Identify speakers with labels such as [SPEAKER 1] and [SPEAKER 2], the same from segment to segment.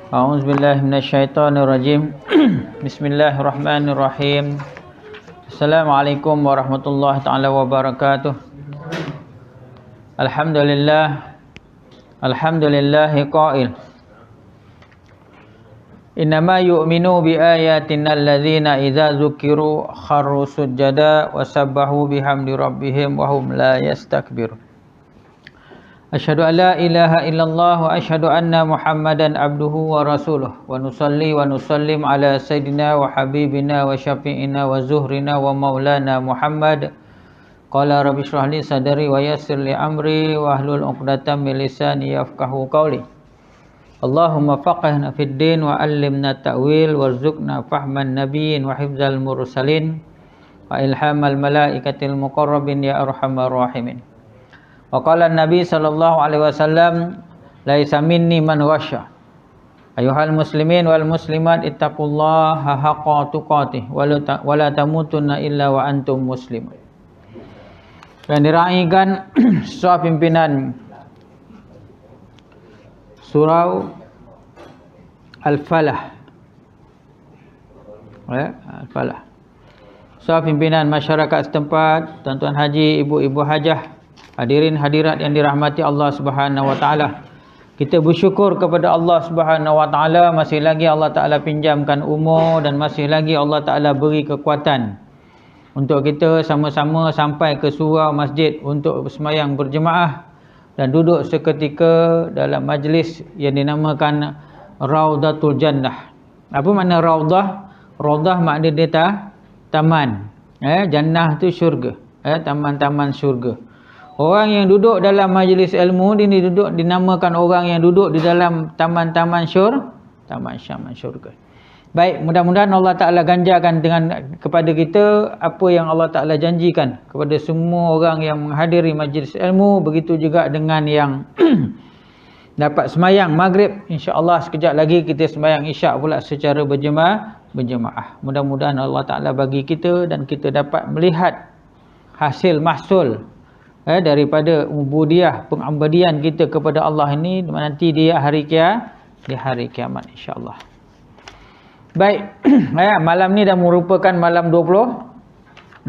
[SPEAKER 1] A'udzu billahi minasyaitonir rajim. Bismillahirrahmanirrahim. Assalamualaikum warahmatullahi taala wabarakatuh. Alhamdulillahi qail. Innama yu'minu bi ayatina alladzina idza dzukiru kharru sujada wa sabbahu bihamdi rabbihim wa hum la yastakbirun. Asyhadu an la ilaha illallah wa asyhadu anna Muhammadan abduhu wa rasuluh wa nusalli wa nusallim ala sayyidina wa habibina wa syafi'ina wa zuhrina wa maulana Muhammad. Qala rabbi shrah li sadri wa yassir li amri wa hlul 'uqdatam min lisani yafqahu qawli. Allahumma faqihna fid din wa 'allimna ta'wil warzuqna fahman nabiyyin wa hifdzal mursalin wa ilhamal malaikatil muqarrabin ya arhamar rahimin. Wa qala Nabi sallallahu alaihi wasallam, laisa minni man ghasya. Ayuhal muslimin wal muslimat ittaqullaha haqqa tuqatih wa la tamutunna illa wa antum muslimun. Dan diraihkan sesuai pimpinan surau Al-Falah. Al-Falah. Sesuai pimpinan masyarakat setempat, tuan-tuan haji, ibu-ibu hajah, hadirin hadirat yang dirahmati Allah Subhanahu wa taala. Kita bersyukur kepada Allah Subhanahu wa taala, masih lagi Allah Taala pinjamkan umur dan masih lagi Allah Taala beri kekuatan untuk kita sama-sama sampai ke surau masjid untuk bersemayang berjemaah dan duduk seketika dalam majlis yang dinamakan Raudatul Jannah. Apa makna raudah? Raudah makna dia taman. Jannah tu syurga. Taman-taman syurga. Orang yang duduk dalam majlis ilmu ini dinamakan orang yang duduk di dalam taman-taman syurga. Baik, mudah-mudahan Allah Ta'ala ganjarkan kepada kita apa yang Allah Ta'ala janjikan kepada semua orang yang menghadiri majlis ilmu. Begitu juga dengan yang dapat semayang maghrib. InsyaAllah sekejap lagi kita semayang isyak pula secara berjemaah. Mudah-mudahan Allah Ta'ala bagi kita dan kita dapat melihat hasil mahsul daripada ubudiah pengabdian kita kepada Allah ini nanti di hari kiamat insya-Allah. Baik, malam ni dah merupakan malam 23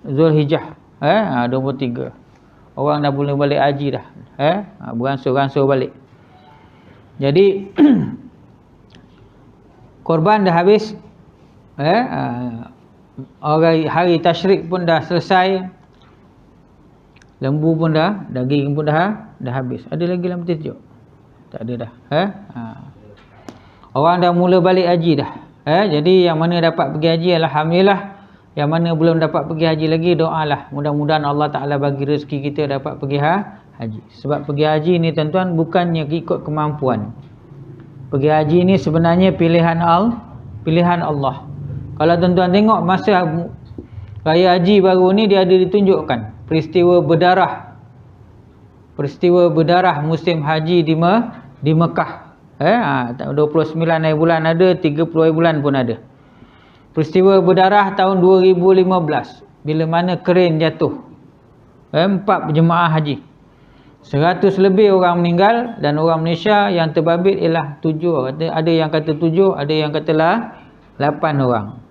[SPEAKER 1] Zulhijjah. 23. Orang dah boleh balik haji dah. Beransur-ansur balik. Jadi korban dah habis. Hari tasyrik pun dah selesai. Lembu pun dah, daging pun dah habis. Ada lagi dalam peti tajuk? Tak ada dah. Orang dah mula balik haji dah. Jadi yang mana dapat pergi haji alhamdulillah. Yang mana belum dapat pergi haji lagi doalah. Mudah-mudahan Allah Taala bagi rezeki kita dapat pergi haji. Sebab pergi haji ni tuan-tuan bukannya ikut kemampuan. Pergi haji ni sebenarnya pilihan Allah. Kalau tuan-tuan tengok masa raya haji baru ni dia ada ditunjukkan peristiwa berdarah musim haji di Mekah. 29 hari bulan ada, 30 hari bulan pun ada. Peristiwa berdarah tahun 2015 bila mana kerin jatuh. 4 jemaah haji. 100 lebih orang meninggal dan orang Malaysia yang terbabit ialah 7. Ada yang kata 7, ada yang kata 8 orang.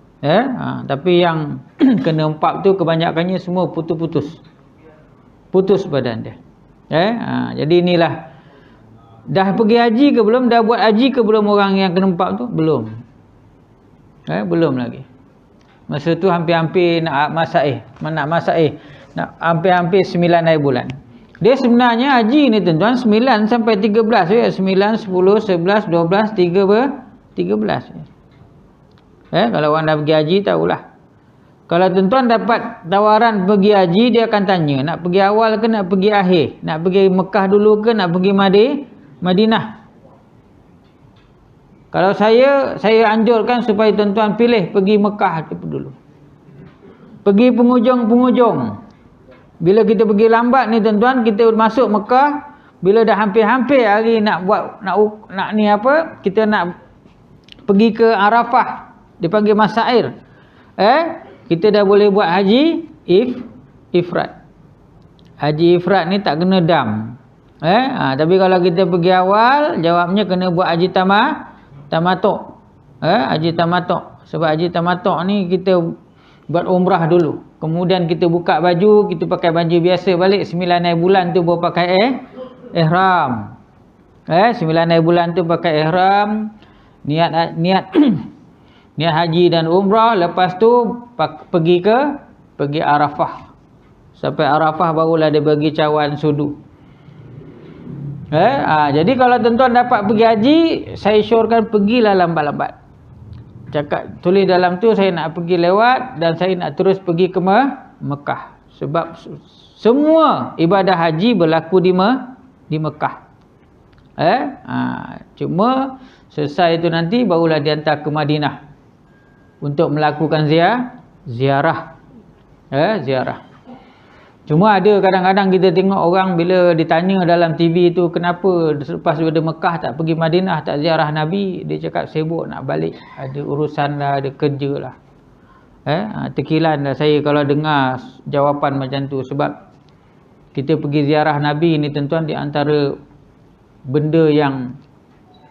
[SPEAKER 1] Tapi yang kena 4 tu kebanyakannya semua putus badan dia. Jadi inilah, dah pergi haji ke belum, dah buat haji ke belum orang yang kena 4 tu? Belum. Belum lagi. Masa tu hampir-hampir nak masaih. Nak hampir-hampir 9 hari bulan. Dia sebenarnya haji ni tuan-tuan 9 sampai 13 ya. 9, 10, 11, 12, 13. Kalau orang dah pergi haji tahulah. Kalau tuan-tuan dapat tawaran pergi haji, dia akan tanya nak pergi awal ke nak pergi akhir, nak pergi Mekah dulu ke nak pergi Madinah. Kalau saya anjurkan supaya tuan-tuan pilih pergi Mekah dulu. Pergi penghujung. Bila kita pergi lambat ni tuan-tuan, kita masuk Mekah, bila dah hampir-hampir hari nak kita nak pergi ke Arafah, dipanggil Masair. Kita dah boleh buat haji ifrat. Haji ifrat ni tak kena dam. Tapi kalau kita pergi awal, jawabnya kena buat haji tamatuk. Haji tamatuk. Sebab haji tamatuk ni kita buat umrah dulu. Kemudian kita buka baju, kita pakai baju biasa balik 9 hari bulan tu baru pakai ihram. 9 hari bulan tu pakai ihram, niat niat haji dan umrah, lepas tu pergi Arafah. Sampai Arafah barulah dia bagi cawan sudu. Jadi kalau tuan-tuan dapat pergi haji, saya syorkan pergilah lambat-lambat. Cakap tulis dalam tu saya nak pergi lewat dan saya nak terus pergi ke Mekah. Sebab semua ibadah haji berlaku di Mekah. Cuma selesai itu nanti barulah dihantar ke Madinah untuk melakukan ziarah. Ziarah. Cuma ada kadang-kadang kita tengok orang bila ditanya dalam TV tu kenapa selepas daripada Mekah tak pergi Madinah, tak ziarah Nabi, dia cakap sibuk nak balik, ada urusan lah, ada kerja lah. Terkilan lah saya kalau dengar jawapan macam tu. Sebab kita pergi ziarah Nabi ni tuan-tuan, di antara benda yang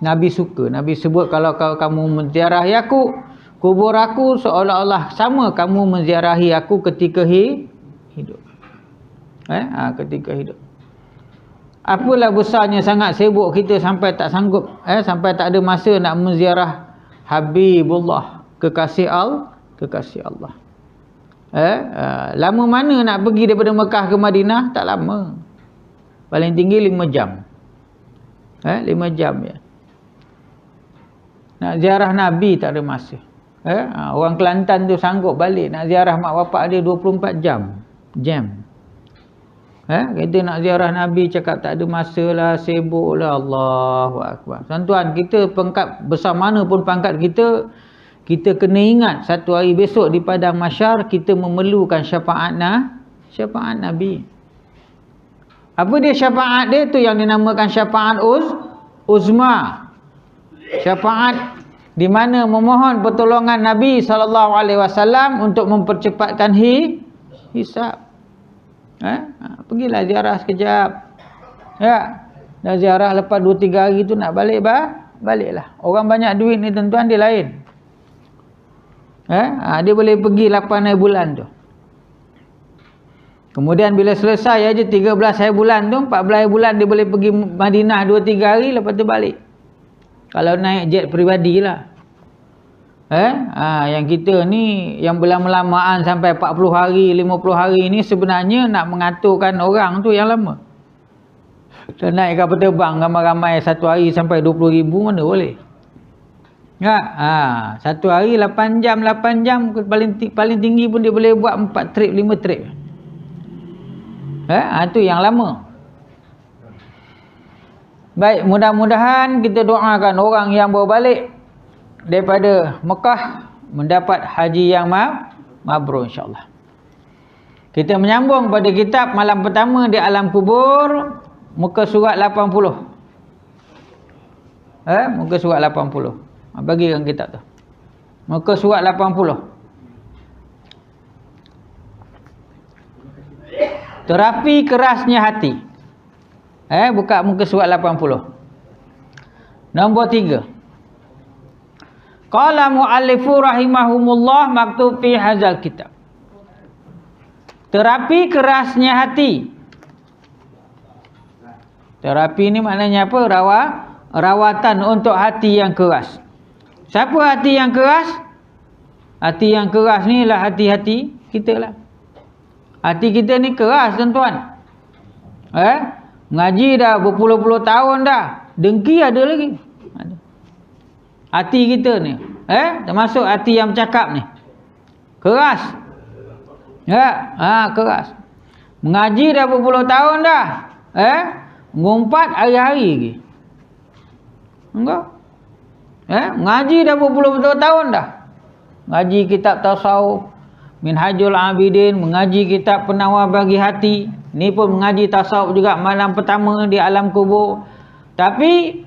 [SPEAKER 1] Nabi suka. Nabi sebut kalau kamu menziarahi aku, kubur aku seolah-olah sama kamu menziarahi aku ketika hidup. Ketika hidup. Apalah besarnya sangat sibuk kita sampai tak sanggup, sampai tak ada masa nak menziarah Habibullah, kekasih Allah. Lama mana nak pergi daripada Mekah ke Madinah? Tak lama. Paling tinggi 5 jam. 5 jam ya. Nak ziarah Nabi tak ada masa. Orang Kelantan tu sanggup balik nak ziarah mak bapak dia 24 jam. Kita nak ziarah Nabi cakap tak ada masa lah, sibuk lah. Allahu Akbar. Tuan-tuan, kita pangkat besar mana pun pangkat kita, kita kena ingat satu hari besok di padang mahsyar kita memerlukan syafaat Nabi. Apa dia syafaat dia tu yang dinamakan syafaat uzma. Syafaat di mana memohon pertolongan Nabi SAW untuk mempercepatkan hisab. Pergilah ziarah sekejap. Dah ziarah lepas 2-3 hari tu nak balik baliklah. Orang banyak duit ni tuan-tuan, dia lain. Dia boleh pergi 8 hari bulan tu. Kemudian bila selesai aja 13 hari bulan tu, 14 hari bulan dia boleh pergi Madinah 2-3 hari, lepas tu balik. Kalau naik jet peribadi lah. Yang kita ni yang berlama-lamaan sampai 40 hari, 50 hari ni sebenarnya nak mengaturkan orang tu yang lama. Kita naik kapal terbang ramai-ramai satu hari sampai 20,000 mana boleh. Satu hari 8 jam paling tinggi pun dia boleh buat 4 trip 5 trip. Tu yang lama. Baik, mudah-mudahan kita doakan orang yang baru balik daripada Mekah mendapat haji yang mabrur insya-Allah. Kita menyambung pada kitab malam pertama di alam kubur, muka surat 80. Muka surat 80. Bagikan kitab tu. Muka surat 80. Terapi kerasnya hati. Buka muka surat 80. Nombor 3. Qala mu'allifu rahimahumullah maktub fi hadzal kitab. Terapi kerasnya hati. Terapi ni maknanya apa? Rawatan untuk hati yang keras. Siapa hati yang keras? Hati yang keras ni lah hati-hati kita lah. Hati kita ni keras tuan-tuan. Mengaji dah berpuluh-puluh tahun dah, dengki ada lagi. Hati kita ni, termasuk hati yang bercakap ni, keras. Keras. Mengaji dah berpuluh tahun dah, ngumpat hari-hari lagi. Enggak? Mengaji dah berpuluh-puluh tahun dah. Mengaji kitab tasawuf, Minhajul Abidin, mengaji kitab penawar bagi hati. Ni pun mengaji tasawuf juga malam pertama di alam kubur. Tapi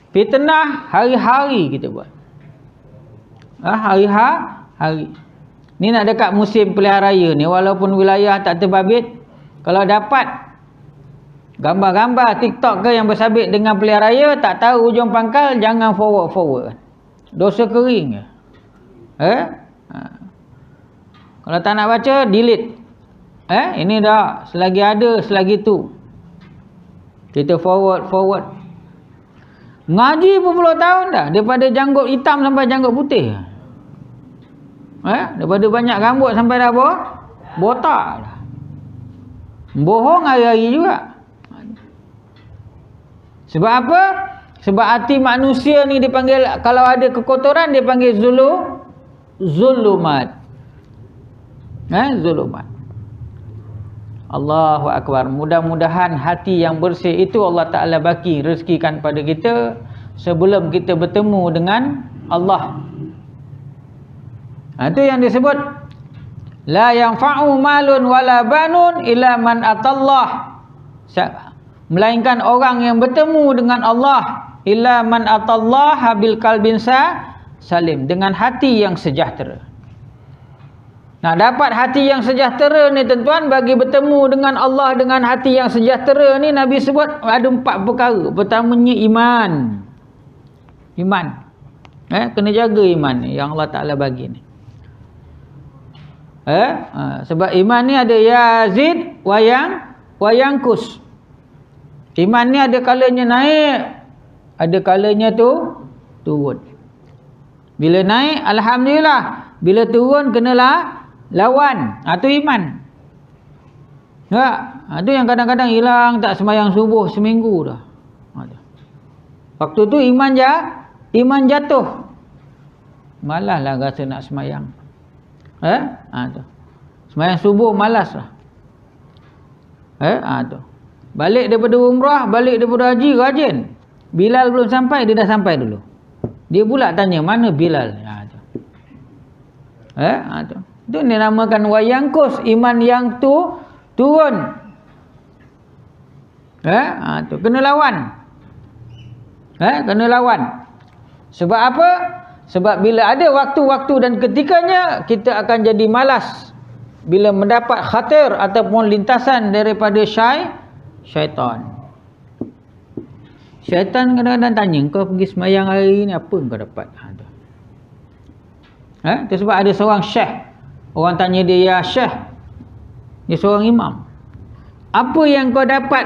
[SPEAKER 1] fitnah hari-hari kita buat. Hari-hari. Ni nak dekat musim pilihan raya ni, walaupun wilayah tak terbabit, kalau dapat Gambar-gambar TikTok ke yang bersabit dengan pilihan raya, tak tahu ujung pangkal, jangan forward. Dosa kering ke? Kalau tak nak baca, delete. Ini dah, selagi ada, selagi tu. Kita forward. Ngaji berpuluh tahun dah, daripada janggut hitam sampai janggut putih. Daripada banyak rambut sampai dah botak dah. Bohong hari-hari juga. Sebab apa? Sebab hati manusia ni dipanggil, kalau ada kekotoran dia panggil zulumat. Zulumat. Allahu Akbar. Mudah-mudahan hati yang bersih itu Allah Ta'ala bagi rezekikan pada kita sebelum kita bertemu dengan Allah. Itu yang disebut la yanfa'u malun wala banun illa man atallah. Melainkan orang yang bertemu dengan Allah, illa man atallaha bil qalbin salim, dengan hati yang sejahtera. Nah, dapat hati yang sejahtera ni tuan-tuan, bagi bertemu dengan Allah dengan hati yang sejahtera ni, Nabi sebut ada 4 perkara. Pertamanya iman. Kena jaga iman ni yang Allah Ta'ala bagi ni. Sebab iman ni ada yazid wa yankus. Iman ni ada kalanya naik, ada kalanya turun. Bila naik, alhamdulillah. Bila turun, kenalah lawan. Itu iman. Itu yang kadang-kadang hilang, tak sembahyang subuh seminggu dah. Waktu tu iman jatuh. Malaslah rasa nak sembahyang. Sembahyang subuh malas lah. Balik daripada umrah, balik daripada haji, rajin. Bilal belum sampai, dia dah sampai dulu. Dia pula tanya, mana Bilal? Itu dinamakan wayangkus, iman yang turun. Kena lawan. Kena lawan. Sebab apa? Sebab bila ada waktu-waktu dan ketikanya, kita akan jadi malas bila mendapat khatir ataupun lintasan daripada syaitan. Syaitan kadang-kadang tanya, kau pergi sembahyang hari ni, apa kau dapat? Itu sebab ada seorang syekh. Orang tanya dia, ya syekh, dia seorang imam, apa yang kau dapat?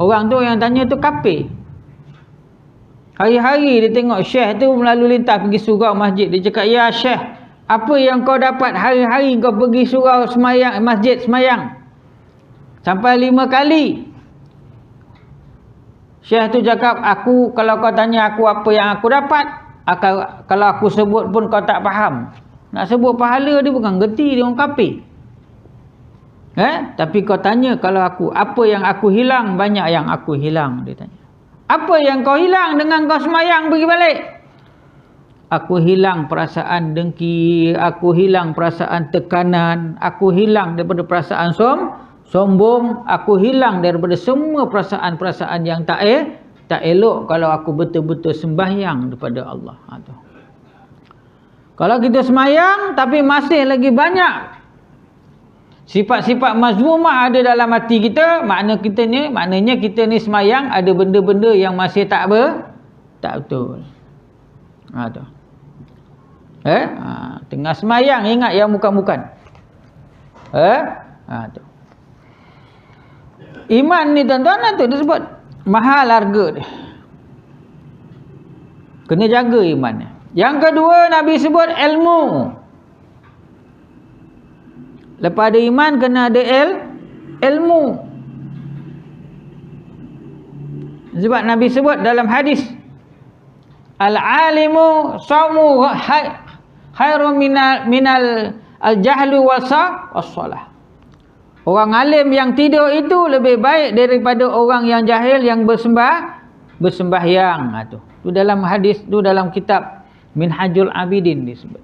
[SPEAKER 1] Orang tu yang tanya tu kafir. Hari-hari dia tengok syekh tu melalui lintas pergi surau masjid. Dia cakap, ya syekh, apa yang kau dapat hari-hari kau pergi surau semayang, masjid semayang sampai 5 kali? Syekh tu cakap, aku, kalau kau tanya aku apa yang aku dapat, kalau aku sebut pun kau tak faham. Nak sebut pahala dia bukan gerti, dia orang kafir. Tapi kau tanya kalau aku, apa yang aku hilang? Banyak yang aku hilang, dia tanya. Apa yang kau hilang dengan kau semayang pergi balik? Aku hilang perasaan dengki, aku hilang perasaan tekanan, aku hilang daripada perasaan sombong, aku hilang daripada semua perasaan-perasaan yang tak elok kalau aku betul-betul sembahyang kepada Allah. Kalau kita sembahyang tapi masih lagi banyak sifat-sifat mazmumah ada dalam hati kita, maknanya kita ni sembahyang ada benda-benda yang masih tak betul. Tengah sembahyang ingat yang bukan-bukan. Iman ni tuan-tuan tu disebut mahal harga dia. Kena jaga iman ni. Yang kedua Nabi sebut ilmu. Lepas ada iman kena ada ilmu. Sebab Nabi sebut dalam hadis, al-alimu saumu khairun minal al-jahlu was-salah. Orang alim yang tidur itu lebih baik daripada orang yang jahil yang bersembahyang. Itu dalam hadis, itu dalam kitab Minhajul Abidin disebut.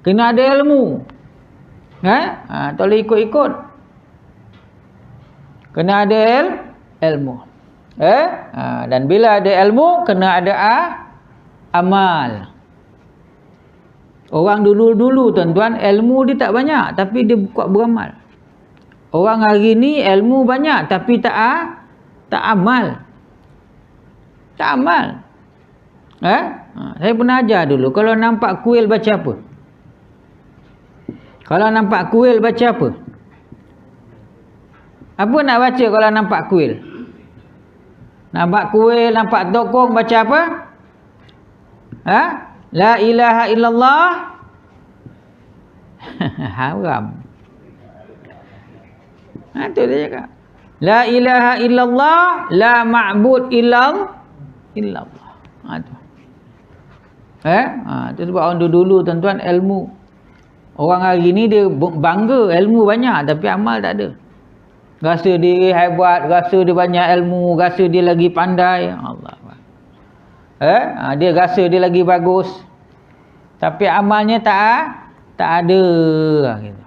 [SPEAKER 1] Kena ada ilmu. Tak boleh ikut-ikut. Kena ada ilmu. Dan bila ada ilmu, kena ada amal. Orang dulu-dulu tuan-tuan, ilmu dia tak banyak tapi dia kuat beramal. Orang hari ni ilmu banyak tapi tak Tak amal. Tak amal. Saya pernah ajar dulu, kalau nampak kuil baca apa? Kalau nampak kuil baca apa? Apa nak baca kalau nampak kuil? Nampak kuil, nampak tokong, baca apa? La ilaha illallah. Haram. Tu dia cakap. La ilaha illallah, la ma'bud illallah. Tu. Tu sebab orang dulu tuan-tuan, ilmu. Orang hari ni dia bangga ilmu banyak tapi amal tak ada. Rasa diri hebat, rasa dia banyak ilmu, rasa dia lagi pandai. Allah. Dia rasa dia lagi bagus. Tapi amalnya tak ada gitu.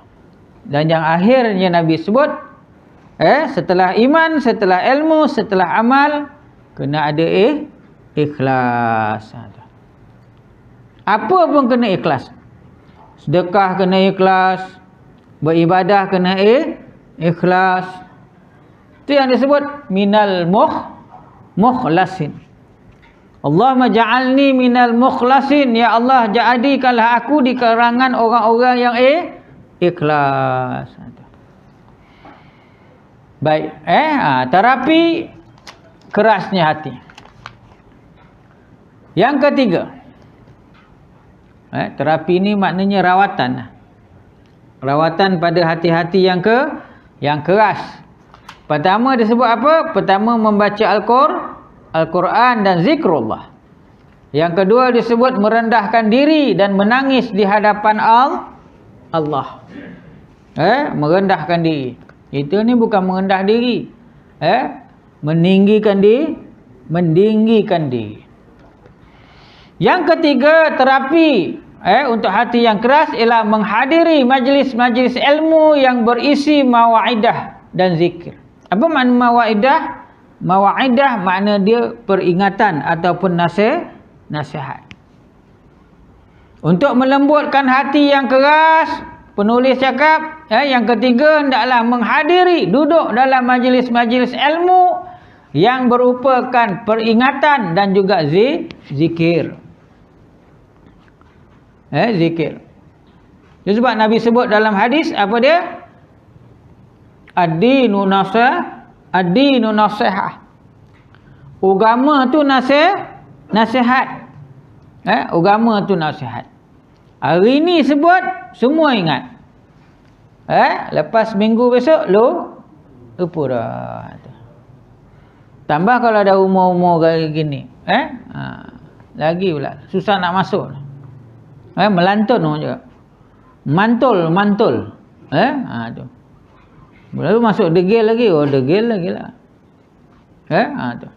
[SPEAKER 1] Dan yang akhirnya Nabi sebut, setelah iman, setelah ilmu, setelah amal, kena ada ikhlas. Apa pun kena ikhlas. Sedekah kena ikhlas, beribadah kena ikhlas. Itu yang disebut minal mukhlasin. Allahumma ja'alni minal mukhlasin. Ya Allah, jadikanlah aku di kalangan orang-orang yang ikhlas. Baik, terapi kerasnya hati. Yang ketiga, terapi ini maknanya rawatan. Rawatan pada hati-hati yang keras. Pertama disebut apa? Pertama membaca Al-Quran dan zikrullah. Yang kedua disebut merendahkan diri dan menangis di hadapan Allah. Merendahkan diri. Itu ni bukan merendah diri. Meninggikan diri. Yang ketiga, terapi untuk hati yang keras ialah menghadiri majlis-majlis ilmu yang berisi mawaidah dan zikir. Apa makna mawaidah? Mawaidah makna dia peringatan ataupun nasihat. Untuk melembutkan hati yang keras, penulis cakap, yang ketiga hendaklah menghadiri, duduk dalam majlis-majlis ilmu yang berupakan peringatan dan juga zikir. Zikir. Itu sebab Nabi sebut dalam hadis apa dia? Ad-dinu nasihah. Agama tu nasihat. Agama tu nasihat. Hari ni sebut, semua ingat. Lepas minggu besok, lupa dah. Tambah kalau ada umur-umur kayak gini. Lagi pula, susah nak masuk. Melantun orang juga. Mantul. Tu. Lalu masuk degil lagi. Degil lagi lah. Tu.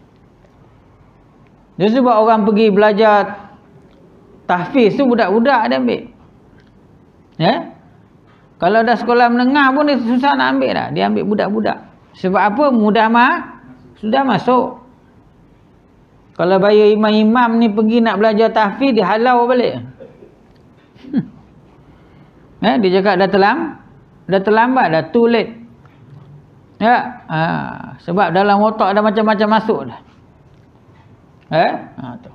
[SPEAKER 1] Dia sebab orang pergi belajar tahfiz tu budak-budak dia ambil. Kalau dah sekolah menengah pun dia susah nak ambil dah. Dia ambil budak-budak. Sebab apa? Sudah masuk. Kalau bayar imam-imam ni pergi nak belajar tahfiz, dia halau balik. Dia cakap dah terlambat, dah too late. Sebab dalam otak ada macam-macam masuk dah. Tu.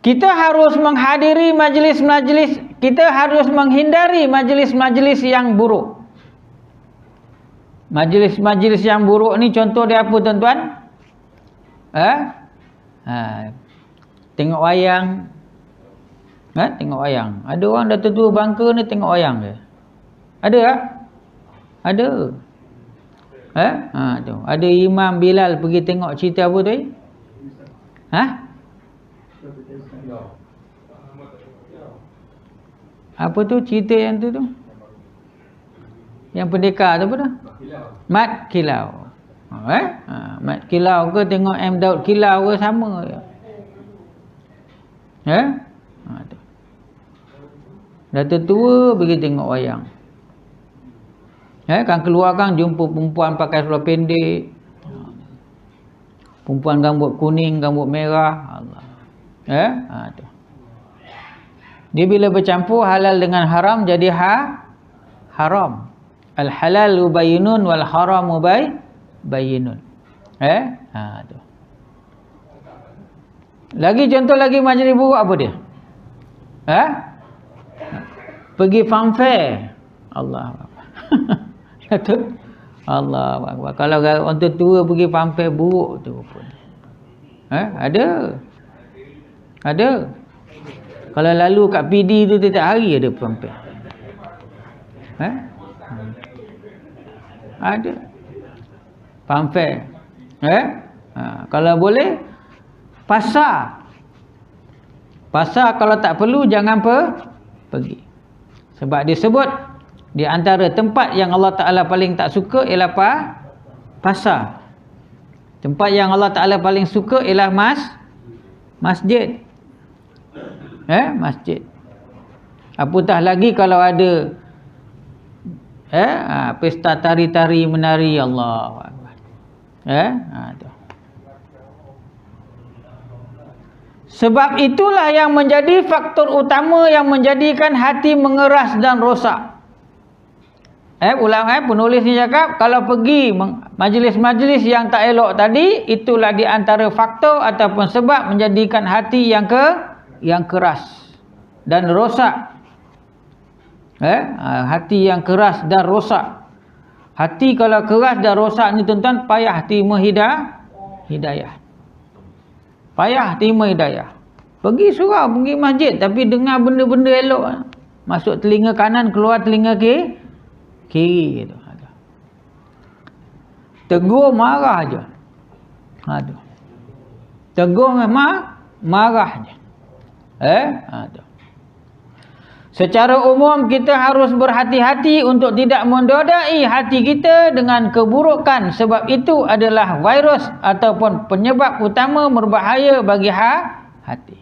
[SPEAKER 1] Kita harus menghadiri majlis-majlis, kita harus menghindari majlis-majlis yang buruk. Majlis-majlis yang buruk ni contoh dia apa tuan-tuan? Tengok wayang. Tengok wayang. Ada orang dah tua bangka ni tengok wayang dia. Ada tak? Ada. Tu. Ada Imam Bilal pergi tengok cerita apa tu? Apa tu cerita yang tu? Yang pendekar tu apa tu? Mat Kilau. Mat Kilau ke tengok M. Daud Kilau ke sama je. Tu. Dah tua pergi tengok wayang. Kan keluar kan jumpa perempuan pakai seluar pendek. Perempuan rambut kuning, rambut merah. Allah. Tu. Dia bila bercampur halal dengan haram jadi haram. Al halal bayyinun wal haram bayyinun. Tu. Lagi contoh lagi majlis buruk apa dia? Pergi fanfare. Allah Akbar. Allah Akbar. Kalau orang tua pergi fanfare buruk tu pun. Ada. Kalau lalu kat PD tu tiap hari ada fanfare. Ada. Fanfare. Kalau boleh pasar kalau tak perlu jangan pergi. Sebab disebut di antara tempat yang Allah Ta'ala paling tak suka ialah pasar. Tempat yang Allah Ta'ala paling suka ialah masjid. Masjid. Apatah lagi kalau ada pesta tari-tari menari, Allah Akbar. Tu. Sebab itulah yang menjadi faktor utama yang menjadikan hati mengeras dan rosak. Penulis ni cakap kalau pergi majlis-majlis yang tak elok tadi, itulah di antara faktor ataupun sebab menjadikan hati yang keras dan rosak. Hati yang keras dan rosak. Hati kalau keras dan rosak ni tuan-tuan, payah terima hidayah. Payah terima hidayah. Pergi surau, pergi masjid, tapi dengar benda-benda elok, masuk telinga kanan, keluar telinga kiri gitu. Tegur marah aja. Tegur marah aja. Secara umum kita harus berhati-hati untuk tidak mendodai hati kita dengan keburukan, sebab itu adalah virus ataupun penyebab utama berbahaya bagi hati.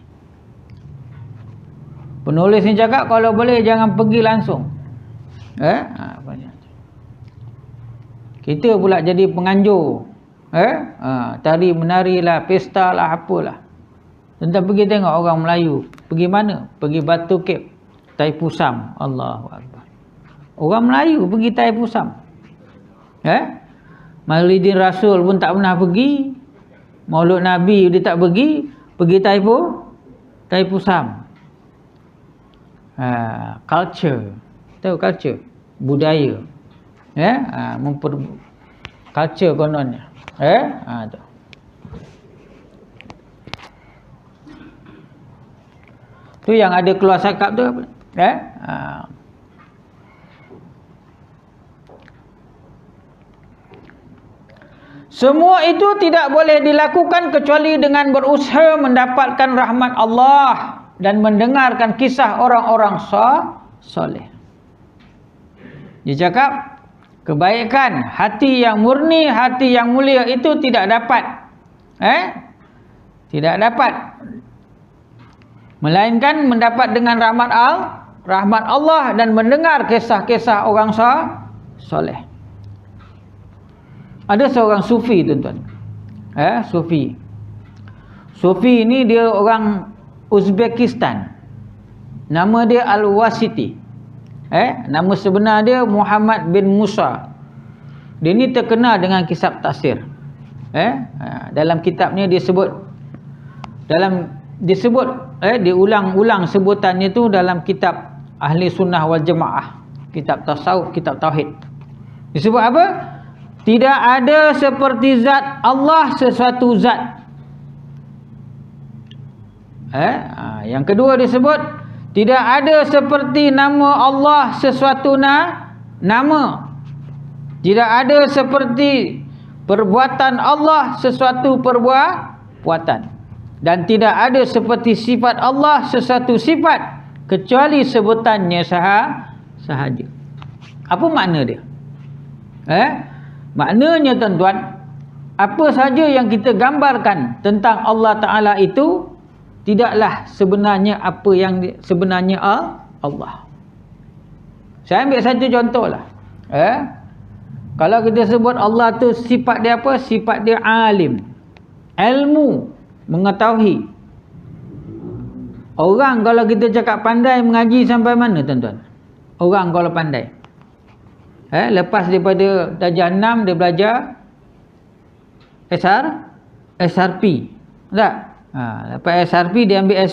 [SPEAKER 1] Penulis ni cakap kalau boleh jangan pergi langsung. Kita pula jadi penganjur. Tari menari lah, pesta lah, apalah. Tentang pergi tengok orang Melayu. Pergi mana? Pergi Batu Cape, Tai Pusam. Allahu Akbar. Orang Melayu pergi Tai Pusam. Maulidin Rasul pun tak pernah pergi. Maulud Nabi dia tak pergi. Pergi Tai Pusam. Culture. Tahu culture? Budaya. Culture kononnya. Tu. Tu yang ada keluar cakap tu apa? Semua itu tidak boleh dilakukan kecuali dengan berusaha mendapatkan rahmat Allah dan mendengarkan kisah orang-orang soleh. Dia cakap kebaikan, hati yang murni, hati yang mulia itu tidak dapat melainkan mendapat dengan rahmat Allah dan mendengar kisah-kisah orang soleh. Ada seorang sufi tuan-tuan. Sufi ni dia orang Uzbekistan. Nama dia Al-Wasiti. Nama sebenar dia Muhammad bin Musa. Dia ni terkenal dengan kisah tafsir. Dalam kitabnya diulang-ulang sebutannya tu dalam kitab Ahli Sunnah wal Jamaah, kitab tasawuf, kitab tauhid. Disebut apa? Tidak ada seperti zat Allah sesuatu zat. Yang kedua disebut tidak ada seperti nama Allah sesuatu nama. Tidak ada seperti perbuatan Allah sesuatu perbuatan. Dan tidak ada seperti sifat Allah sesuatu sifat kecuali sebutannya sahaja. Apa makna dia? Maknanya tuan-tuan, apa saja yang kita gambarkan tentang Allah Ta'ala itu tidaklah sebenarnya apa yang sebenarnya Allah. Saya ambil satu contoh lah. Kalau kita sebut Allah tu sifat dia apa? Sifat dia alim, ilmu, mengetahui. Orang kalau kita cakap pandai mengaji sampai mana tuan-tuan? Orang kalau pandai, lepas daripada darjah 6 dia belajar SRP. Tak? Lepas SRP dia ambil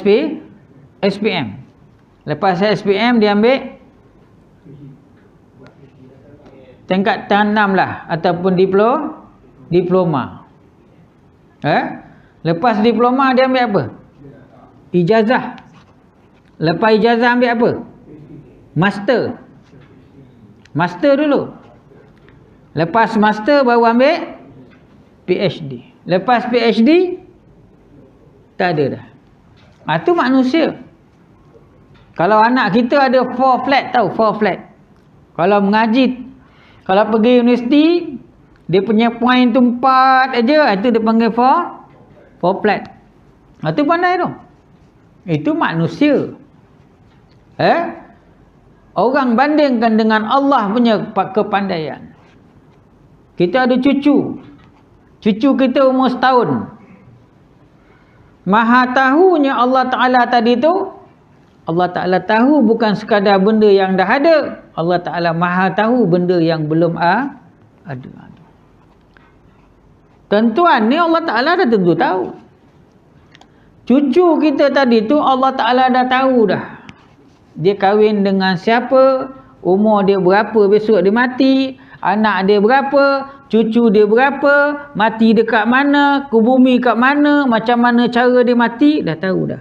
[SPEAKER 1] SPM. Lepas SPM dia ambil tingkat 6 lah ataupun diploma. Lepas diploma dia ambil apa? Ijazah. Lepas ijazah ambil apa? Master dulu. Lepas master baru ambil PhD. Lepas PhD tak ada dah. Itu manusia. Kalau anak kita ada 4 flat, tahu 4 flat. Kalau mengaji, kalau pergi universiti, dia punya point tu 4 aja, itu dia panggil 4 flat. Itu pandai tu. Itu manusia. Orang bandingkan dengan Allah punya kepandaian. Kita ada cucu. Cucu kita umur setahun. Maha tahunya Allah Ta'ala tadi tu, Allah Ta'ala tahu bukan sekadar benda yang dah ada. Allah Ta'ala maha tahu benda yang belum ada. Tentuan ni Allah Ta'ala dah tentu tahu. Cucu kita tadi tu Allah Ta'ala dah tahu dah. Dia kahwin dengan siapa, umur dia berapa besok dia mati, anak dia berapa, cucu dia berapa, mati dekat mana, ke bumi kat mana, macam mana cara dia mati, dah tahu dah.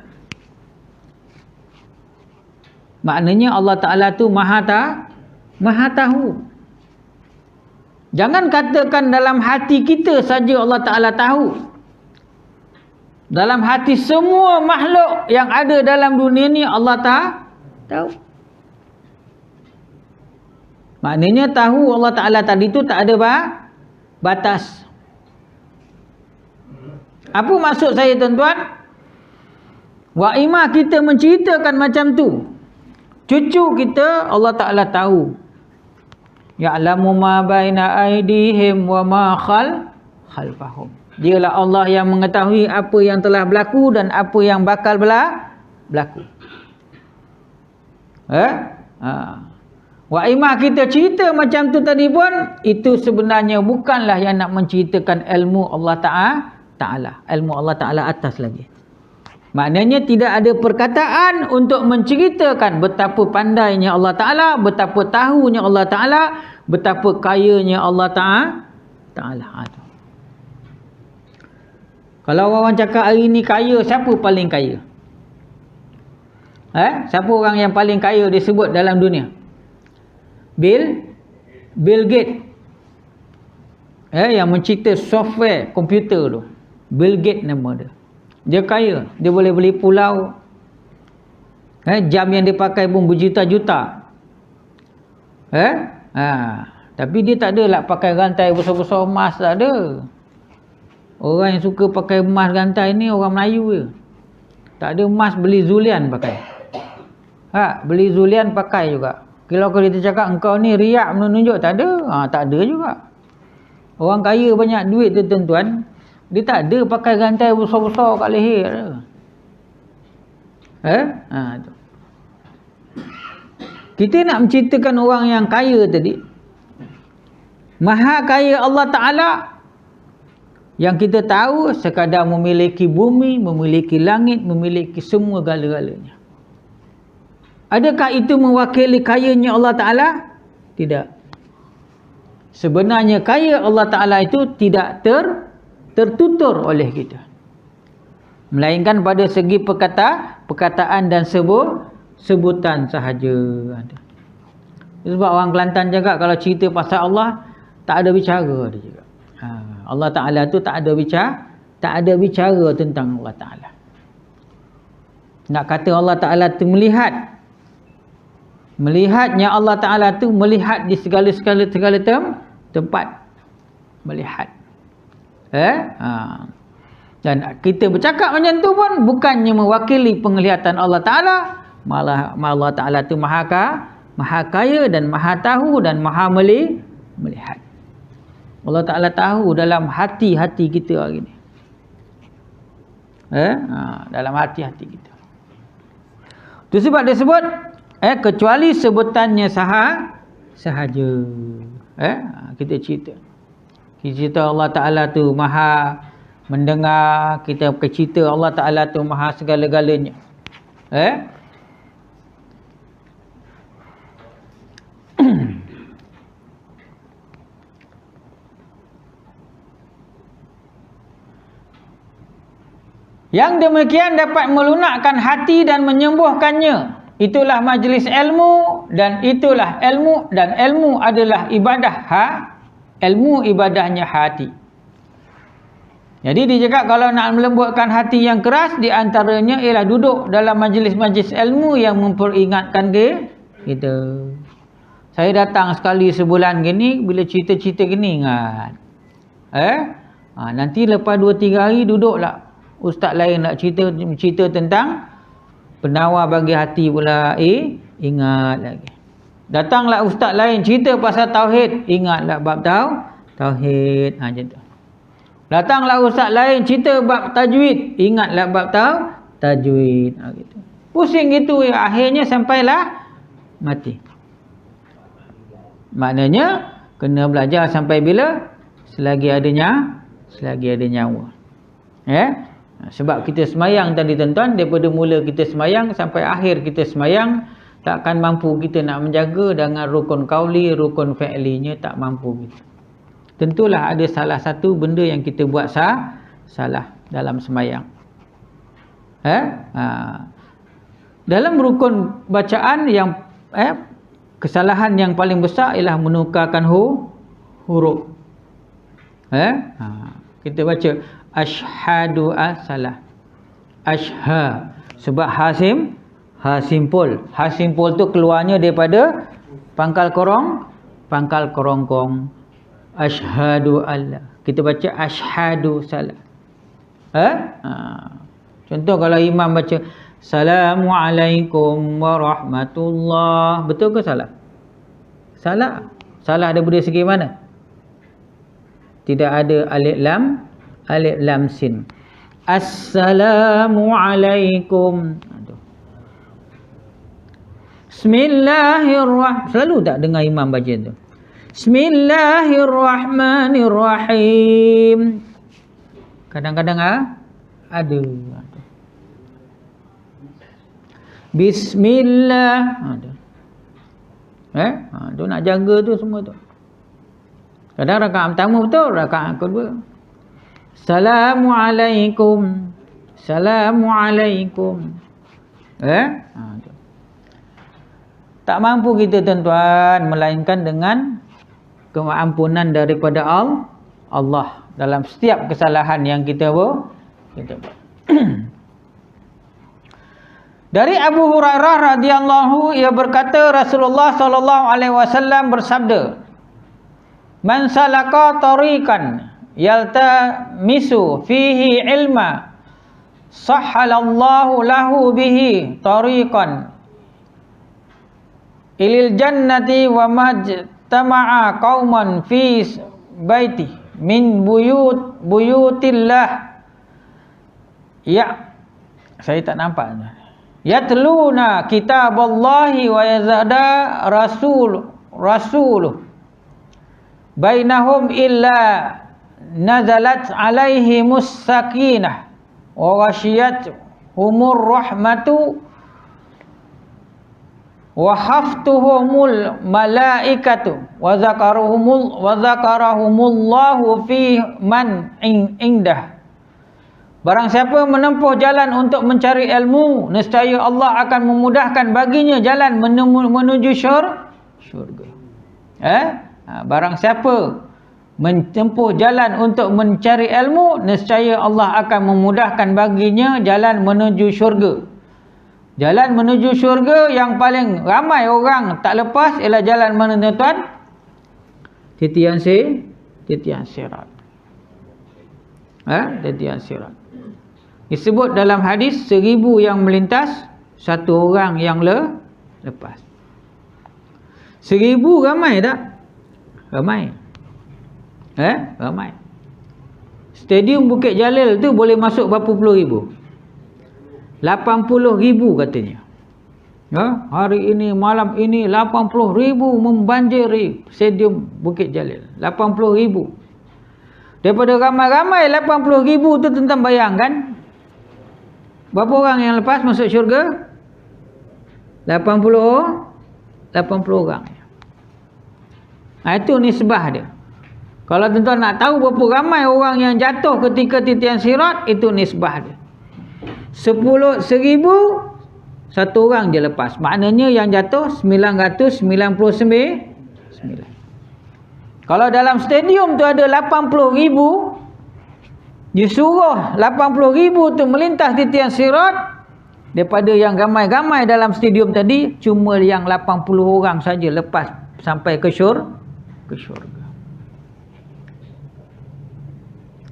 [SPEAKER 1] Maknanya Allah Ta'ala tu maha tahu. Jangan katakan dalam hati kita saja Allah Ta'ala tahu. Dalam hati semua makhluk yang ada dalam dunia ni Allah tahu. Maknanya tahu Allah Ta'ala tadi tu tak ada batas. Apa maksud saya tuan-tuan? Wa'imah kita menceritakan macam tu. Cucu kita Allah Ta'ala tahu. Ya'lamu ma baina aydihim wa ma khalfahum. Dialah Allah yang mengetahui apa yang telah berlaku dan apa yang bakal berlaku. Wa'imah kita cerita macam tu tadi pun, itu sebenarnya bukanlah yang nak menceritakan ilmu Allah Ta'ala. Ilmu Allah Ta'ala atas lagi. Maknanya tidak ada perkataan untuk menceritakan betapa pandainya Allah Ta'ala, betapa tahunya Allah Ta'ala, betapa kayanya Allah Ta'ala. Kalau orang cakap hari ni kaya, siapa paling kaya? Siapa orang yang paling kaya disebut dalam dunia? Bill Gates. Yang mencipta software komputer tu. Bill Gates nama dia. Dia kaya. Dia boleh beli pulau. Jam yang dia pakai pun berjuta-juta. Tapi dia tak ada lah pakai rantai besar-besar emas, tak ada. Orang yang suka pakai emas rantai ni orang Melayu je. Tak ada emas, beli zulian pakai. Beli zulian pakai juga. Kalau kita cakap engkau ni riak menunjuk, tak ada. Tak ada juga. Orang kaya banyak duit tu tuan-tuan, dia tak ada pakai rantai besar-besar kat leher. Tu. Kita nak menceritakan orang yang kaya tadi. Maha kaya Allah Ta'ala, yang kita tahu sekadar memiliki bumi, memiliki langit, memiliki semua gala-galanya. Adakah itu mewakili kayanya Allah Ta'ala? Tidak. Sebenarnya kaya Allah Ta'ala itu tidak tertutur oleh kita. Melainkan pada segi perkataan dan sebutan sahaja. Sebab orang Kelantan cakap kalau cerita pasal Allah, tak ada bicara dia cakap. Allah Ta'ala tu tak ada bicara tentang Allah Ta'ala. Nak kata Allah Ta'ala tu melihatnya Allah Ta'ala tu melihat di segala tempat melihat. Dan kita bercakap macam tu pun bukannya mewakili penglihatan Allah Ta'ala. Malah Allah Ta'ala tu maha kaya dan maha tahu dan maha melihat. Allah Ta'ala tahu dalam hati-hati kita hari ni. Dalam hati-hati kita. Itu sebab dia sebut kecuali sebutannya sahaja. Kita cerita. Cerita Allah Ta'ala tu maha mendengar, kita cerita Allah Ta'ala tu maha segala-galanya. Yang demikian dapat melunakkan hati dan menyembuhkannya. Itulah majlis ilmu, dan itulah ilmu, dan ilmu adalah ibadah ilmu ibadahnya hati. Jadi dia cakap kalau nak melembutkan hati yang keras, di antaranya ialah duduk dalam majlis-majlis ilmu yang memperingatkan kita. Saya datang sekali sebulan gini, bila cerita-cerita gini ingat. Nanti lepas 2-3 hari duduklah ustaz lain nak cerita tentang penawar bagi hati pula, ingat lagi. Datanglah ustaz lain cerita pasal tauhid, ingatlah bab tauhid. Macam tu. Datanglah ustaz lain cerita bab tajwid, ingatlah bab tajwid. Gitu. Pusing gitu, akhirnya sampailah mati. Maknanya kena belajar sampai bila? Selagi ada nyawa. Sebab kita semayang tadi tuan-tuan, daripada mula kita semayang sampai akhir kita semayang, takkan mampu kita nak menjaga dengan rukun qauli, rukun fi'linya, tak mampu kita. Tentulah ada salah satu benda yang kita buat salah dalam semayang. Dalam rukun bacaan yang kesalahan yang paling besar ialah menukarkan huruf. Kita baca asyhadu salah. Sebab ha simpul tu keluarnya daripada pangkal korongkong. Asyhadu alla. Kita baca asyhadu salah. Contoh kalau imam baca Assalamualaikum warahmatullah, betul ke salah? Salah daripada segi mana? Tidak ada alif lam sin. Assalamualaikum. Bismillahirrahmanirrahim. Selalu tak dengar imam baca tu. Bismillahirrahmanirrahim. Kadang-kadang ada. Bismillah. Tu nak jaga tu semua tu. Kadang rakaat pertama betul, rakaat kedua Assalamualaikum. Assalamualaikum. Tak mampu kita tuan-tuan, melainkan dengan keampunan daripada Allah dalam setiap kesalahan yang kita buat. Dari Abu Hurairah radhiyallahu, ia berkata Rasulullah sallallahu alaihi wasallam bersabda, "Man salaka tariqan yaltamisu fihi ilma, sahhalallahu lahu bihi tariqan ilal jannati wa majtama'a qauman fi baiti min buyutillah." Saya tak nampak. Yatluna kitaballahi wa yazada rasuluh bainahum illa nazalat alaihimus sakinah wa ghashiyatuhumur rahmatu wa haftuhumul malaikatu wa zakarahumullahu fi man indah. Barang siapa menempuh jalan untuk mencari ilmu, nescaya Allah akan memudahkan baginya jalan menuju syurga. Barang siapa menempuh jalan untuk mencari ilmu, nescaya Allah akan memudahkan baginya jalan menuju syurga. Jalan menuju syurga yang paling ramai orang tak lepas ialah jalan mana tuan? Titian sirat. Titian sirat. Disebut dalam hadis 1000 yang melintas, 1 orang yang lepas. 1000 ramai tak? Ramai. Ramai. Stadium Bukit Jalil tu boleh masuk berapa puluh ribu? 80,000 katanya. Hari ini, malam ini 80,000 membanjiri Stadium Bukit Jalil. 80,000. Daripada ramai-ramai 80,000 tu tuan-tuan bayangkan berapa orang yang lepas masuk syurga? 80 orang. Itu nisbah dia. Kalau tuan-tuan nak tahu berapa ramai orang yang jatuh ketika titian sirat, itu nisbah dia. 10,000 satu orang je lepas. Maknanya yang jatuh 999. Kalau dalam stadium tu ada 80,000, disuruh 80,000 tu melintas titian sirat, daripada yang ramai-ramai dalam stadium tadi, cuma yang 80 orang saja lepas sampai ke syurga.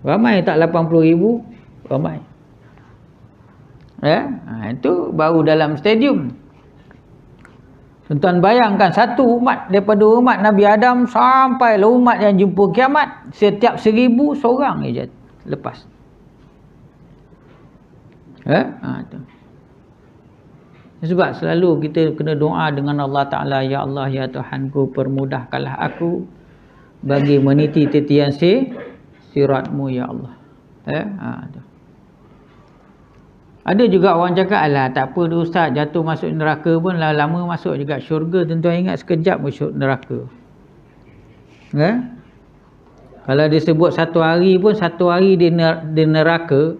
[SPEAKER 1] Ramai tak 80,000? Ramai. Itu baru dalam stadium. Tuan-tuan bayangkan satu umat, daripada umat Nabi Adam sampai umat yang jumpa kiamat, setiap 1,000 seorang je lepas. Tu. Sebab selalu kita kena doa dengan Allah Ta'ala, ya Allah, ya Tuhanku, permudahkanlah aku bagi meniti titian siratmu, ya Allah. Tu. Ada juga orang cakap, alah tak apa tu ustaz, jatuh masuk neraka pun lama masuk juga syurga. Tuan-tuan ingat sekejap masuk neraka. Kalau disebut satu hari pun, satu hari di neraka,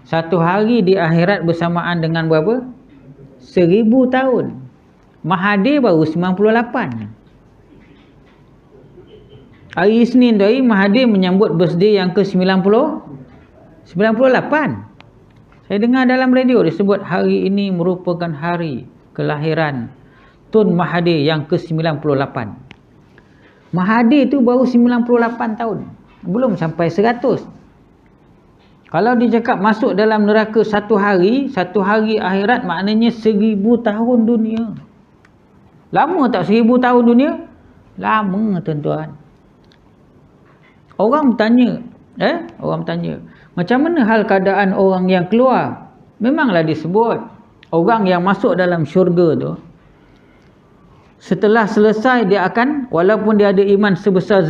[SPEAKER 1] satu hari di akhirat bersamaan dengan berapa? 1,000 tahun. Mahathir baru 98. Hari Isnin tu hari Mahathir menyambut birthday yang ke-98. Saya dengar dalam radio disebut hari ini merupakan hari kelahiran Tun Mahathir yang ke-98. Mahathir tu baru 98 tahun. Belum sampai 100. Kalau dia cakap masuk dalam neraka satu hari akhirat, maknanya 1,000 tahun dunia. Lama tak 1,000 tahun dunia? Lama tuan-tuan. Orang bertanya, macam mana hal keadaan orang yang keluar? Memanglah disebut orang yang masuk dalam syurga tu, setelah selesai dia akan, walaupun dia ada iman sebesar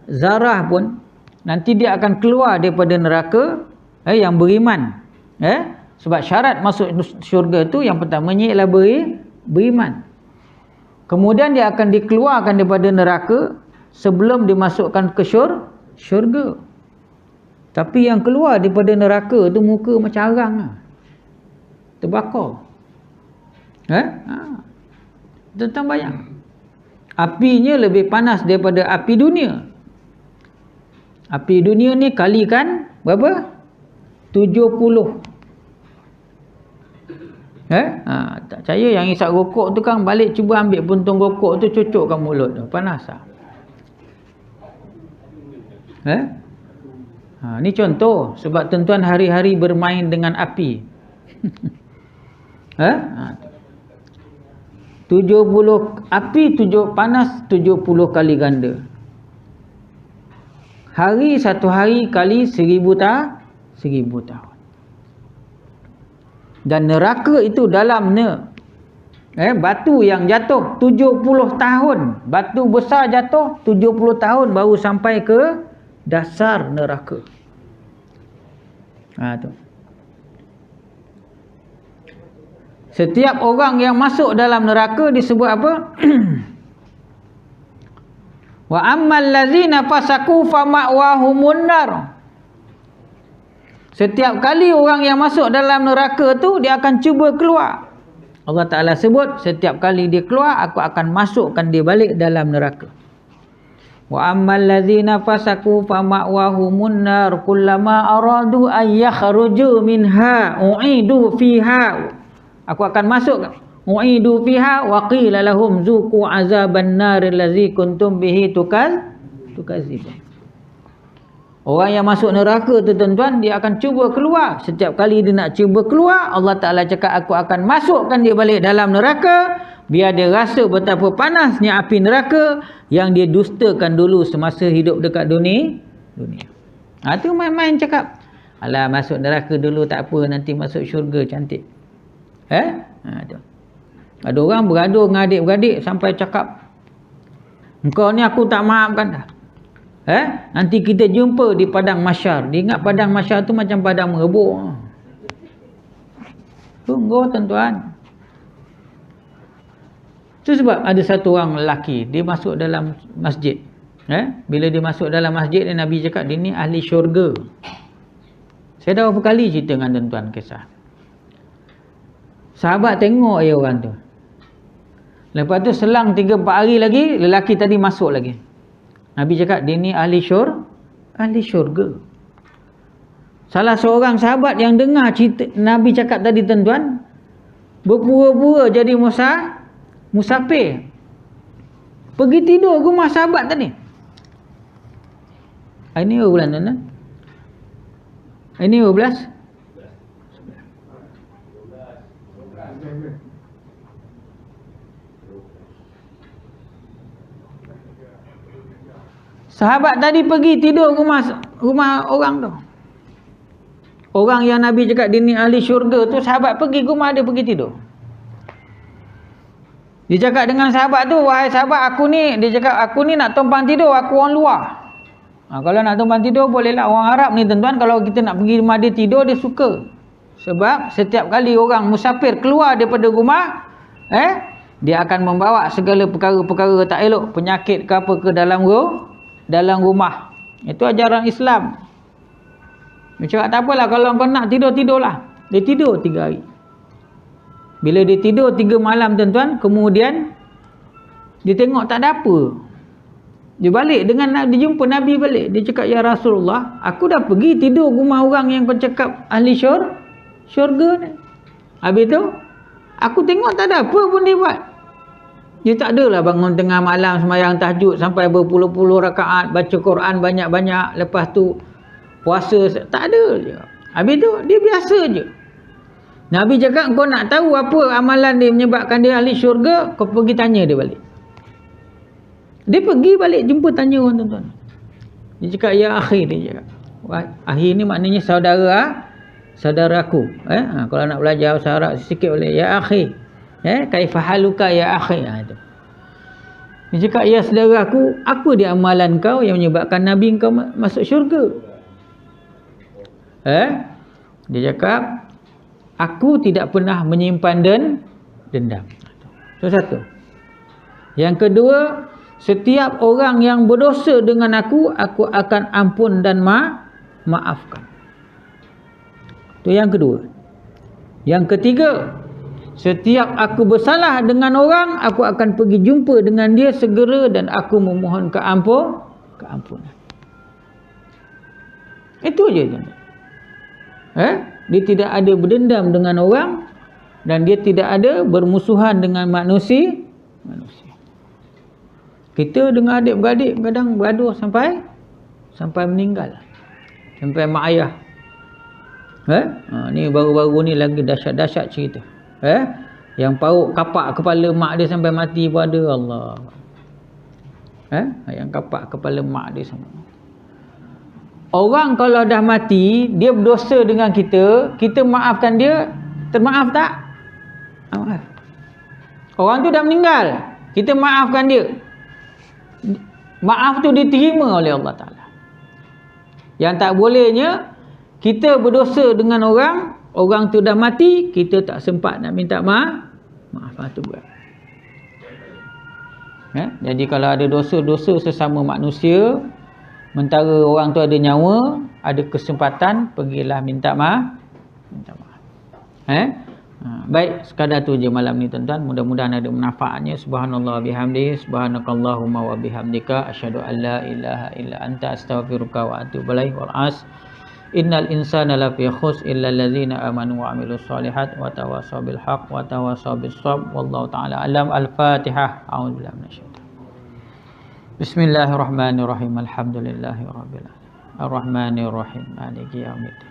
[SPEAKER 1] zarah pun, nanti dia akan keluar daripada neraka yang beriman. Sebab syarat masuk syurga tu yang pertamanya ialah beriman. Kemudian dia akan dikeluarkan daripada neraka sebelum dimasukkan ke syurga. Tapi yang keluar daripada neraka tu muka macam arang lah. Terbakar. Tentang bayang. Apinya lebih panas daripada api dunia. Api dunia ni kalikan berapa? 70. Tak percaya yang isap rokok tu kan, balik cuba ambil puntung rokok tu, cucukkan mulut tu. Panas tak? Ni contoh. Sebab tuan-tuan hari-hari bermain dengan api. 70 api, panas 70 kali ganda. Satu hari kali 1,000 tahun. Dan neraka itu dalamnya batu yang jatuh 70 tahun. Batu besar jatuh 70 tahun baru sampai ke dasar neraka. Tu. Setiap orang yang masuk dalam neraka disebut apa? Wa ammal ladzina fasaku fama'wahumun nar. Setiap kali orang yang masuk dalam neraka tu, dia akan cuba keluar. Allah Ta'ala sebut, setiap kali dia keluar, aku akan masukkan dia balik dalam neraka. Wa ammal ladzina fasaku fama'wahumun nar kullama aradu an yakhruju minha u'idu fiha. Aku akan masuk, u'idu fiha wa qila lahum zuqu azaban nar allazi kuntum bihi tukadzibun. Orang yang masuk neraka tu tuan-tuan, dia akan cuba keluar. Setiap kali dia nak cuba keluar, Allah Ta'ala cakap, aku akan masukkan dia balik dalam neraka, biar dia rasa betapa panasnya api neraka yang dia dustakan dulu semasa hidup dekat dunia. Tu main-main cakap, alah masuk neraka dulu tak apa, nanti masuk syurga cantik. Tu. Ada orang bergaduh dengan adik-beradik sampai cakap, engkau ni aku tak maafkan dah. Nanti kita jumpa di padang mahsyar. Dia ingat padang mahsyar tu macam padang merebuk. Tunggu tuan-tuan. Itu sebab ada satu orang lelaki, dia masuk dalam masjid. Bila dia masuk dalam masjid, Nabi cakap dia ni ahli syurga. Saya dah berapa kali cerita dengan tuan-tuan kisah. Sahabat tengok orang tu. Lepas tu selang 3-4 hari lagi, lelaki tadi masuk lagi. Nabi cakap dia ni ahli syurga. Salah seorang sahabat yang dengar cerita Nabi cakap tadi tuan-tuan, berpura-pura jadi musafir. Pergi tidur rumah sahabat tadi. Ini berapa bulan tuan-tuan? Ini berapa belas? Sahabat tadi pergi tidur rumah orang tu. Orang yang Nabi cakap dia ni ahli syurga tu, sahabat pergi rumah dia, pergi tidur. Dia cakap dengan sahabat tu, wahai sahabat aku ni, dia cakap aku ni nak tumpang tidur, aku orang luar. Kalau nak tumpang tidur bolehlah. Orang Arab ni tuan-tuan, kalau kita nak pergi rumah dia tidur, dia suka. Sebab setiap kali orang musafir keluar daripada rumah, dia akan membawa segala perkara-perkara tak elok, penyakit ke apa ke dalam rumah. Itu ajaran Islam. Dia cakap tak apalah, kalau kau nak tidur, tidurlah. Dia tidur 3 hari. Bila dia tidur 3 malam tuan-tuan, kemudian dia tengok tak ada apa. Dia balik dia jumpa Nabi balik. Dia cakap, ya Rasulullah, aku dah pergi tidur rumah orang yang kau cakap ahli syurga ni. Habis tu aku tengok tak ada apa pun dia buat. Dia tak adalah bangun tengah malam sembahyang tahajud sampai berpuluh-puluh rakaat, baca Quran banyak-banyak, lepas tu puasa, tak ada je. Habis tu dia biasa je. Nabi cakap, kau nak tahu apa amalan dia menyebabkan dia ahli syurga, kau pergi tanya dia balik. Dia pergi balik jumpa tanya orang tuan-tuan. Dia cakap, ya akhi, dia cakap. Akhi ni maknanya saudara aku. Kalau nak belajar bahasa Arab sikit boleh, ya akhi. Kaifa haluka ya akhi. Dia cakap, ya saudara aku, apa dia amalan kau yang menyebabkan Nabi kau masuk syurga? Dia cakap, aku tidak pernah menyimpan dendam. Itu satu. Yang kedua, setiap orang yang berdosa dengan aku akan ampun dan maafkan. Itu yang kedua. Yang ketiga, setiap aku bersalah dengan orang, aku akan pergi jumpa dengan dia segera dan aku memohon keampunan. Itu je tuan. Dia tidak ada berdendam dengan orang dan dia tidak ada bermusuhan dengan manusia. Kita dengan adik-beradik kadang bergaduh sampai meninggal. Sampai mak ayah. Ni baru-baru ni lagi dahsyat-dahsyat cerita. Yang pauk kapak kepala mak dia sampai mati pun ada. Allah. Yang kapak kepala mak dia sampai. Orang kalau dah mati, dia berdosa dengan kita maafkan dia, termaaf tak? Maaf. Orang tu dah meninggal, kita maafkan dia. Maaf tu diterima oleh Allah Ta'ala. Yang tak bolehnya, kita berdosa dengan orang tu dah mati, kita tak sempat nak minta maaf tu berat. Jadi kalau ada dosa-dosa sesama manusia, mentara orang tu ada nyawa, ada kesempatan, pergilah minta maaf. Baik, sekadar tu je malam ni tuan-tuan. Mudah-mudahan ada manfaatnya. Subhanallah bihamdihi, subhanakallahumma wa bihamdika, asyhadu an la ilaha illa anta, astaghfiruka wa atubu ilaik. Wal 'asr, innal insana lafi khusr illa allazina amanu wa amilus solihat wa tawassaw bil haqq wa tawassaw bis sabr. Wallahu ta'ala alam. Al-Fatihah. A'udzubillahi minasyaitanir. Bismillahirrahmanirrahim. Alhamdulillahirabbil alamin. Arrahmanirrahim. Maliki yaumiddin.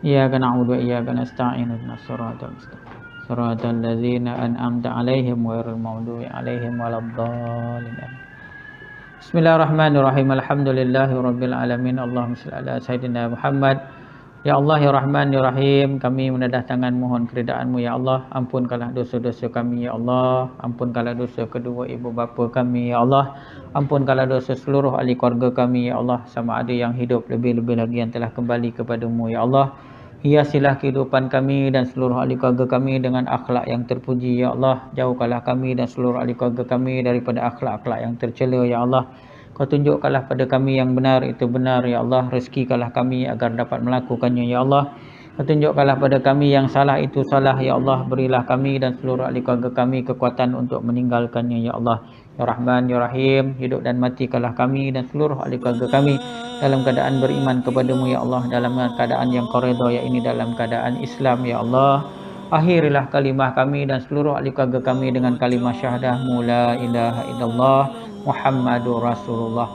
[SPEAKER 1] Iyyaka na'budu wa iyyaka nasta'in. Ihdinas siratal mustaqim. Siratal ladzina an'amta 'alaihim ghairil maghdubi 'alaihim waladdallin. Bismillahirrahmanirrahim. Alhamdulillahirabbil alamin. Allahumma shalli ala sayidina Muhammad Ya Allah, Ya Rahman, Ya Rahim, kami menadah tangan mohon keridaan-Mu, Ya Allah. Ampunkanlah dosa-dosa kami, Ya Allah. Ampunkanlah dosa kedua ibu bapa kami, Ya Allah. Ampunkanlah dosa seluruh ahli keluarga kami, Ya Allah. Sama ada yang hidup, lebih-lebih lagi yang telah kembali kepada-Mu, Ya Allah. Hiasilah kehidupan kami dan seluruh ahli keluarga kami dengan akhlak yang terpuji, Ya Allah. Jauhkanlah kami dan seluruh ahli keluarga kami daripada akhlak-akhlak yang tercela, Ya Allah. Kau tunjukkanlah pada kami yang benar itu benar, Ya Allah. Rezekikanlah kami agar dapat melakukannya, Ya Allah. Kau tunjukkanlah pada kami yang salah itu salah, Ya Allah. Berilah kami dan seluruh ahli keluarga kami kekuatan untuk meninggalkannya, Ya Allah. Ya Rahman, Ya Rahim, hidup dan matikanlah kami dan seluruh ahli keluarga kami dalam keadaan beriman kepadamu, Ya Allah. Dalam keadaan yang kau redha, ya ini dalam keadaan Islam, Ya Allah. Akhirilah kalimah kami dan seluruh ahli keluarga kami dengan kalimah syahadah la ilaha illallah Muhammadur Rasulullah.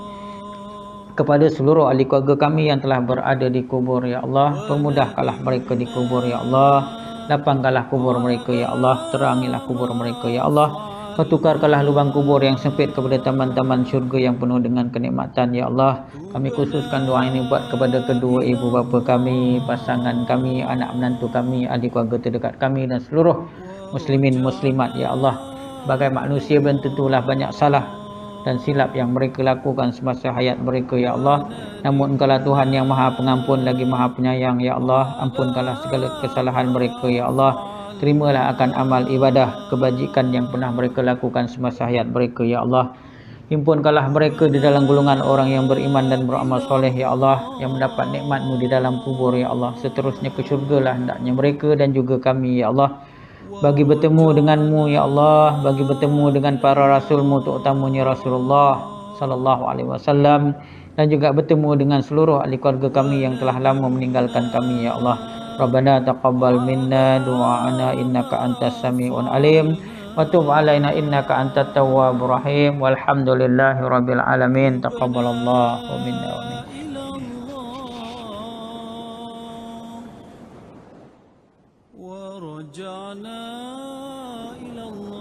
[SPEAKER 1] Kepada seluruh ahli keluarga kami yang telah berada di kubur, Ya Allah, permudahkanlah mereka di kubur, Ya Allah. Lapangkanlah kubur mereka, Ya Allah. Terangilah kubur mereka, Ya Allah. Kau tukarkanlah lubang kubur yang sempit kepada taman-taman syurga yang penuh dengan kenikmatan, Ya Allah. Kami khususkan doa ini buat kepada kedua ibu bapa kami, pasangan kami, anak menantu kami, ahli keluarga terdekat kami dan seluruh muslimin muslimat, Ya Allah. Sebagai manusia belum tentulah banyak salah dan silap yang mereka lakukan semasa hayat mereka, Ya Allah. Namun Engkaulah Tuhan yang Maha Pengampun lagi Maha Penyayang, Ya Allah. Ampunkanlah segala kesalahan mereka, Ya Allah. Terimalah akan amal ibadah kebajikan yang pernah mereka lakukan semasa hayat mereka, Ya Allah. Himpunkanlah mereka di dalam golongan orang yang beriman dan beramal soleh, Ya Allah, yang mendapat nikmat-Mu di dalam kubur, Ya Allah. Seterusnya ke syurgalah hendaknya mereka dan juga kami, Ya Allah. Bagi bertemu denganmu, Ya Allah, bagi bertemu dengan para rasul-Mu, terutamanya Rasulullah sallallahu alaihi wasallam, dan juga bertemu dengan seluruh ahli keluarga kami yang telah lama meninggalkan kami, Ya Allah. Rabbana taqabbal minna du'ana innaka antas sami'un alim wa tub alaina innaka antat tawwabur rahim walhamdulillahi rabbil alamin. Taqabbalallahu minna wa minkum.
[SPEAKER 2] ورجعنا إلى الله